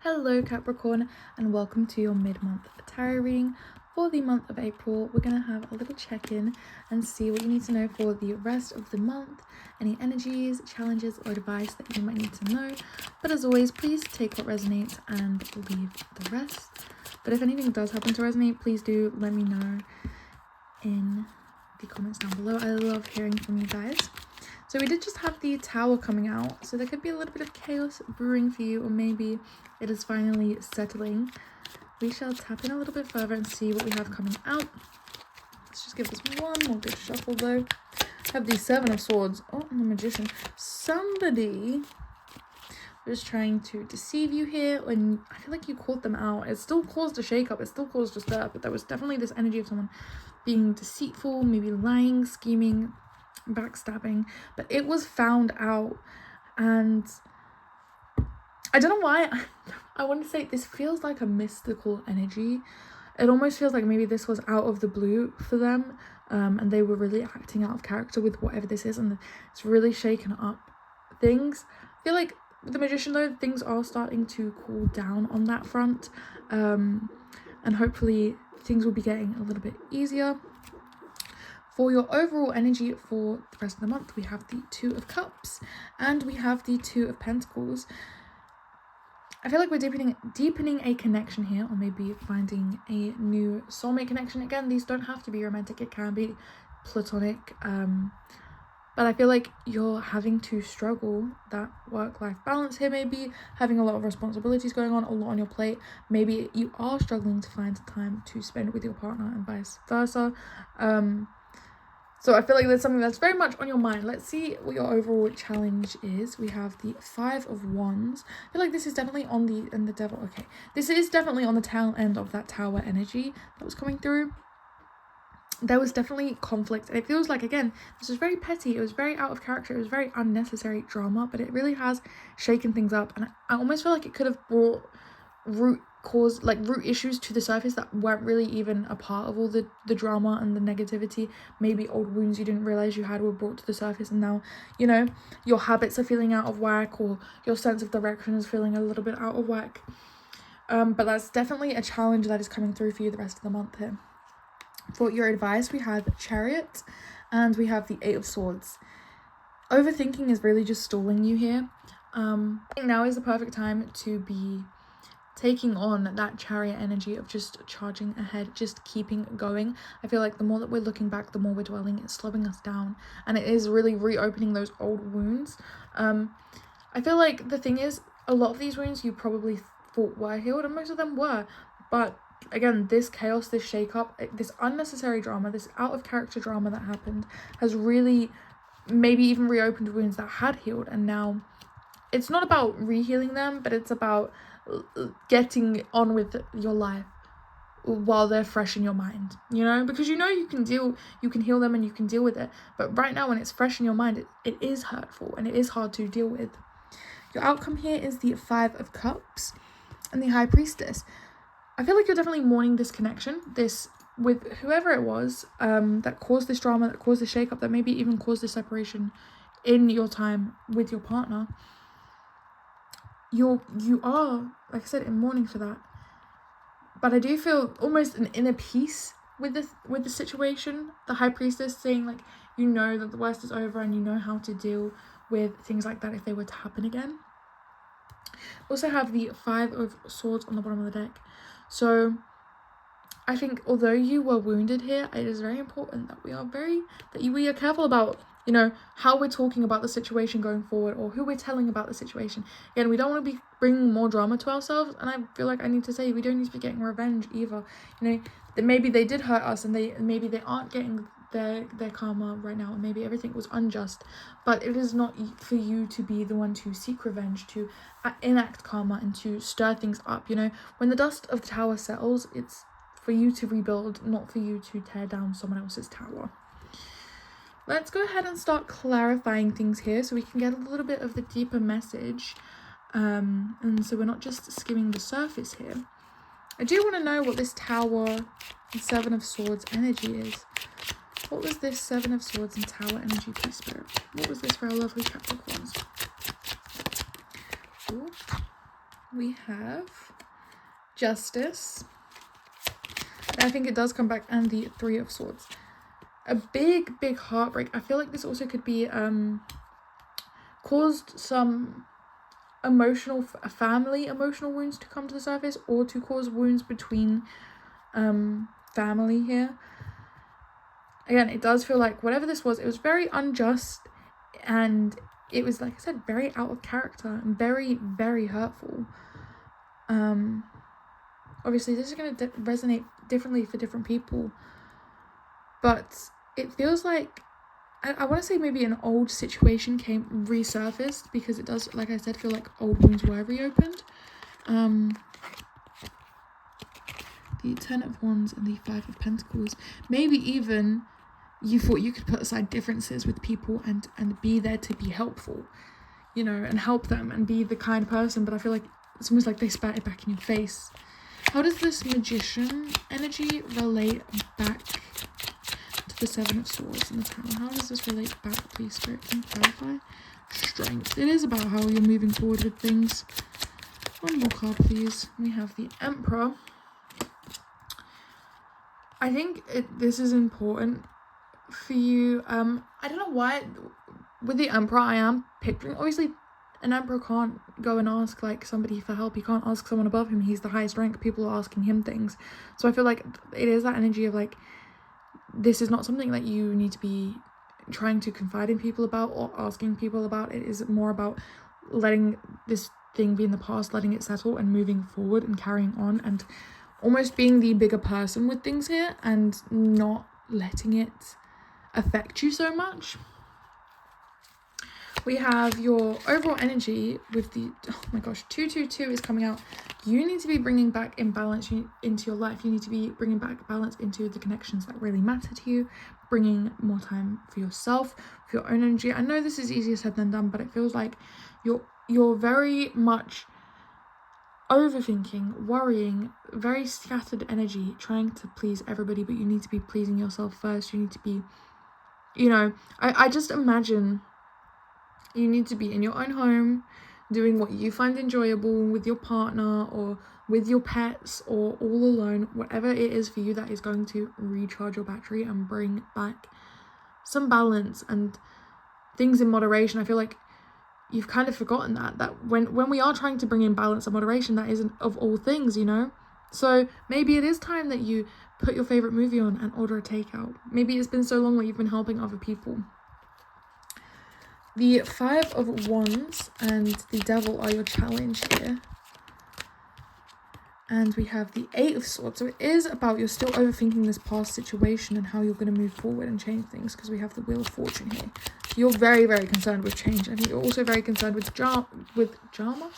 Hello Capricorn, and welcome to your mid-month tarot reading for the month of April. We're going to have a little check-in and see what you need to know for the rest of the month, any energies, challenges or advice that you might need to know. But as always, please take what resonates and leave the rest. But if anything does happen to resonate, please do let me know in the comments down below. I love hearing from you guys. So we did just have the Tower coming out, so there could be a little bit of chaos brewing for you, or maybe it is finally settling. We shall tap in a little bit further and see what we have coming out. Let's just give this one more good shuffle though. I have the Seven of Swords. Oh, and the Magician. Somebody was trying to deceive you here, and I feel like you called them out. It still caused a shake-up, it still caused a stir, but there was definitely this energy of someone being deceitful, maybe lying, scheming, backstabbing, but it was found out. And I don't know why I want to say this feels like a mystical energy. It almost feels like maybe this was out of the blue for them, and they were really acting out of character with whatever this is, and it's really shaken up things. I feel like with the Magician though, things are starting to cool down on that front, and hopefully things will be getting a little bit easier. For your overall energy for the rest of the month, we have the Two of Cups and we have the Two of Pentacles. I feel like we're deepening a connection here, or maybe finding a new soulmate connection. Again, these don't have to be romantic, it can be platonic. But I feel like you're having to struggle that work-life balance here, maybe having a lot of responsibilities going on, a lot on your plate. Maybe you are struggling to find time to spend with your partner and vice versa. So I feel like there's something that's very much on your mind. Let's see what your overall challenge is. We have the Five of Wands. I feel like this is definitely on the Devil. Okay, this is definitely on the tail end of that Tower energy that was coming through. There was definitely conflict, and it feels like, again, this was very petty, it was very out of character, it was very unnecessary drama, but it really has shaken things up. And I almost feel like it could have brought root issues to the surface that weren't really even a part of all the drama and the negativity. Maybe old wounds you didn't realize you had were brought to the surface, and now, you know, your habits are feeling out of whack, or your sense of direction is feeling a little bit out of whack. But that's definitely a challenge that is coming through for you the rest of the month here. For your advice, we have Chariot and we have the Eight of Swords. Overthinking is really just stalling you here. Now is the perfect time to be taking on that Chariot energy of just charging ahead, just keeping going. I feel like the more that we're looking back, the more we're dwelling, it's slowing us down, and it is really reopening those old wounds. I feel like the thing is, a lot of these wounds you probably thought were healed, and most of them were, but again, this chaos, this shake-up, this unnecessary drama, this out-of-character drama that happened has really maybe even reopened wounds that had healed, and now it's not about re-healing them, but it's about getting on with your life while they're fresh in your mind, you know, because you can heal them and you can deal with it, but right now when it's fresh in your mind, it is hurtful and it is hard to deal with. Your outcome here is the Five of Cups and the High Priestess. I feel like you're definitely mourning this connection, this with whoever it was that caused this drama, that caused the shake-up, that maybe even caused the separation in your time with your partner. You are, like I said, in mourning for that. But I do feel almost an inner peace with the situation. The High Priestess saying, like, you know that the worst is over and you know how to deal with things like that if they were to happen again. Also have the Five of Swords on the bottom of the deck. So I think although you were wounded here, it is very important that we are careful about, you know, how we're talking about the situation going forward, or who we're telling about the situation. Again, we don't want to be bringing more drama to ourselves, and I feel like I need to say we don't need to be getting revenge either. You know, that maybe they did hurt us and maybe they aren't getting their karma right now, and maybe everything was unjust, but it is not for you to be the one to seek revenge, to enact karma and to stir things up. You know, when the dust of the tower settles, it's for you to rebuild, not for you to tear down someone else's tower. Let's go ahead and start clarifying things here so we can get a little bit of the deeper message, and so we're not just skimming the surface here. I do want to know what this Tower and Seven of Swords energy is. What was this Seven of Swords and Tower energy, please, Spirit? What was this for our lovely Capricorns? Ooh. We have Justice. I think it does come back, and the Three of Swords. A big heartbreak. I feel like this also could be caused some family emotional wounds to come to the surface, or to cause wounds between family here. Again, it does feel like whatever this was, it was very unjust, and it was, like I said, very out of character and very hurtful. Obviously this is going to resonate differently for different people, but it feels like I want to say maybe an old situation resurfaced, because it does, like I said, feel like old wounds were reopened. The Ten of Wands and the Five of Pentacles. Maybe even you thought you could put aside differences with people and be there to be helpful, you know, and help them and be the kind person, but I feel like it's almost like they spat it back in your face. How does this Magician energy relate back to the Seven of Swords in the Tower? How does this relate back, please, Spirit? Can you clarify? Strength. It is about how you're moving forward with things. One more card, please. We have the Emperor. I think this is important for you. I don't know why with the Emperor I am picturing, obviously an emperor can't go and ask like somebody for help. He can't ask someone above him. He's the highest rank. People are asking him things. So I feel like it is that energy of like, this is not something that you need to be trying to confide in people about or asking people about. It is more about letting this thing be in the past, letting it settle and moving forward and carrying on, and almost being the bigger person with things here and not letting it affect you so much. We have your overall energy with the, oh my gosh, 222 is coming out. You need to be bringing back imbalance into your life. You need to be bringing back balance into the connections that really matter to you, bringing more time for yourself, for your own energy. I know this is easier said than done, but it feels like you're very much overthinking, worrying, very scattered energy, trying to please everybody, but you need to be pleasing yourself first. You need to be, you know, I just imagine you need to be in your own home, doing what you find enjoyable with your partner or with your pets or all alone, whatever it is for you that is going to recharge your battery and bring back some balance and things in moderation. I feel like you've kind of forgotten that when we are trying to bring in balance and moderation, that isn't of all things, you know? So maybe it is time that you put your favorite movie on and order a takeout. Maybe it's been so long that you've been helping other people. The Five of Wands and the Devil are your challenge here. And we have the Eight of Swords. So it is about you're still overthinking this past situation and how you're going to move forward and change things, because we have the Wheel of Fortune here. So you're very, very concerned with change. I think you're also very concerned with drama,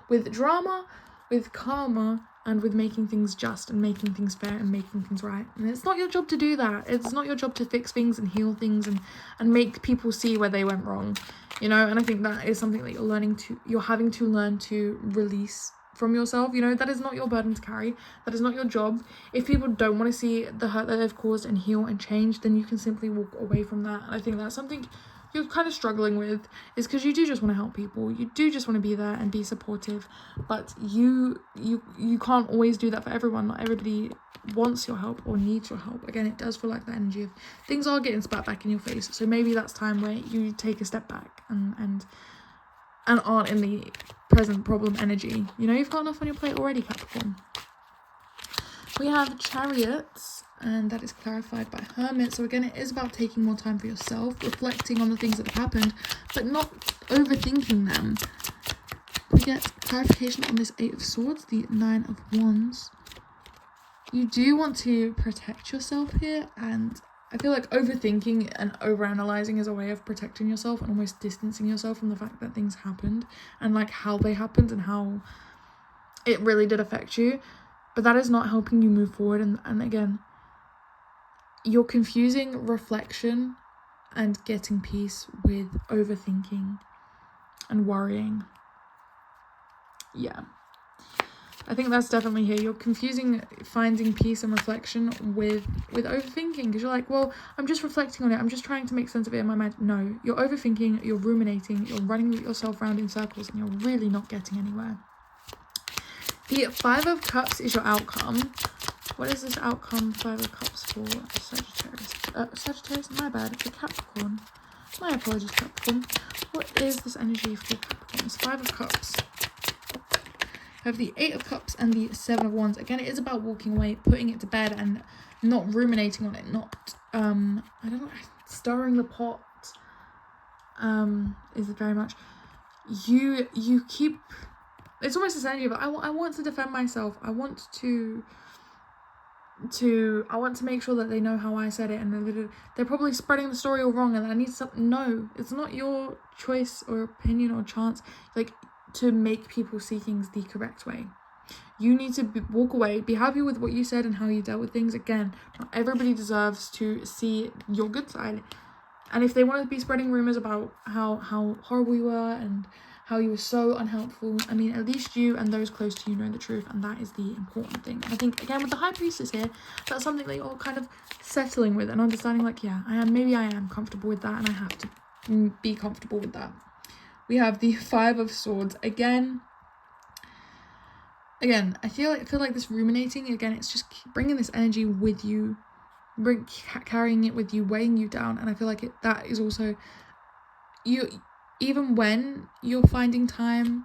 with karma, and with making things just and making things fair and making things right. And it's not your job to do that. It's not your job to fix things and heal things and make people see where they went wrong, you know? And I think that is something that you're having to learn to release from yourself. You know, that is not your burden to carry. That is not your job. If people don't want to see the hurt that they've caused and heal and change, then you can simply walk away from that. And I think that's something you're kind of struggling with, is because you do just want to help people. You do just want to be there and be supportive, but you can't always do that for everyone. Not everybody wants your help or needs your help. Again, it does feel like that energy of things are getting spat back in your face. So maybe that's time where you take a step back and aren't in the present problem energy. You know, you've got enough on your plate already, Capricorn. We have Chariots, and that is clarified by Hermit. So again, it is about taking more time for yourself, reflecting on the things that have happened, but not overthinking them. We get clarification on this Eight of Swords, the Nine of Wands. You do want to protect yourself here, and I feel like overthinking and overanalyzing is a way of protecting yourself and almost distancing yourself from the fact that things happened and like how they happened and how it really did affect you. But that is not helping you move forward. And again, you're confusing reflection and getting peace with overthinking and worrying. Yeah. I think that's definitely here. You're confusing finding peace and reflection with overthinking, because you're like, well, I'm just reflecting on it. I'm just trying to make sense of it in my mind. No, you're overthinking, you're ruminating, you're running yourself around in circles, and you're really not getting anywhere. The Five of Cups is your outcome. What is this outcome? Five of Cups for Sagittarius. Sagittarius, my bad. It's a Capricorn. My apologies, Capricorn. What is this energy for Capricorn? It's Five of Cups. I have the Eight of Cups and the Seven of Wands. Again, it is about walking away, putting it to bed, and not ruminating on it. Not, I don't know, stirring the pot. Is it very much. You keep. It's almost this energy, but I want to defend myself. I want to make sure that they know how I said it, and they're probably spreading the story all wrong, and I need something. No, it's not your choice or opinion or chance, like, to make people see things the correct way. You need to walk away, be happy with what you said and how you dealt with things. Again, not everybody deserves to see your good side, and if they want to be spreading rumors about how horrible you were and how you were so unhelpful, I mean, at least you and those close to you know the truth, and that is the important thing. And I think, again, with the High Priestess here, that's something that you're kind of settling with and understanding, like, yeah, maybe I am comfortable with that, and I have to be comfortable with that. We have the Five of Swords. Again, I feel like this ruminating, again, it's just bringing this energy with you, carrying it with you, weighing you down, and I feel like that is also, even when you're finding time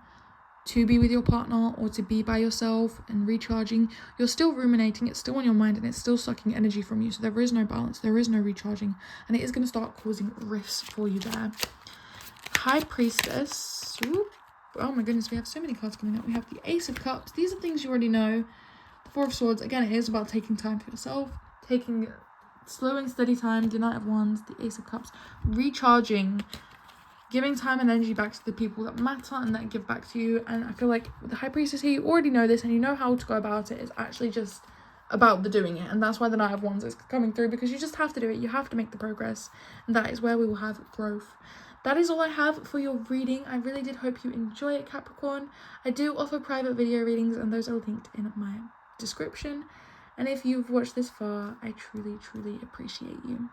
to be with your partner or to be by yourself and recharging, you're still ruminating, it's still on your mind, and it's still sucking energy from you. So there is no balance, there is no recharging, and it is going to start causing rifts for you there. High Priestess. Ooh, oh my goodness, we have so many cards coming up. We have the Ace of Cups. These are things you already know. The Four of Swords. Again, it is about taking time for yourself, taking slow and steady time. The Knight of Wands, the Ace of Cups, recharging, giving time and energy back to the people that matter and that give back to you. And I feel like with the High Priestess here, you already know this and you know how to go about it. It's actually just about the doing it, and that's why the Knight of Wands is coming through, because you just have to do it. You have to make the progress, and that is where we will have growth. That is all I have for your reading. I really did hope you enjoy it, Capricorn. I do offer private video readings, and those are linked in my description. And if you've watched this far, I truly, truly appreciate you.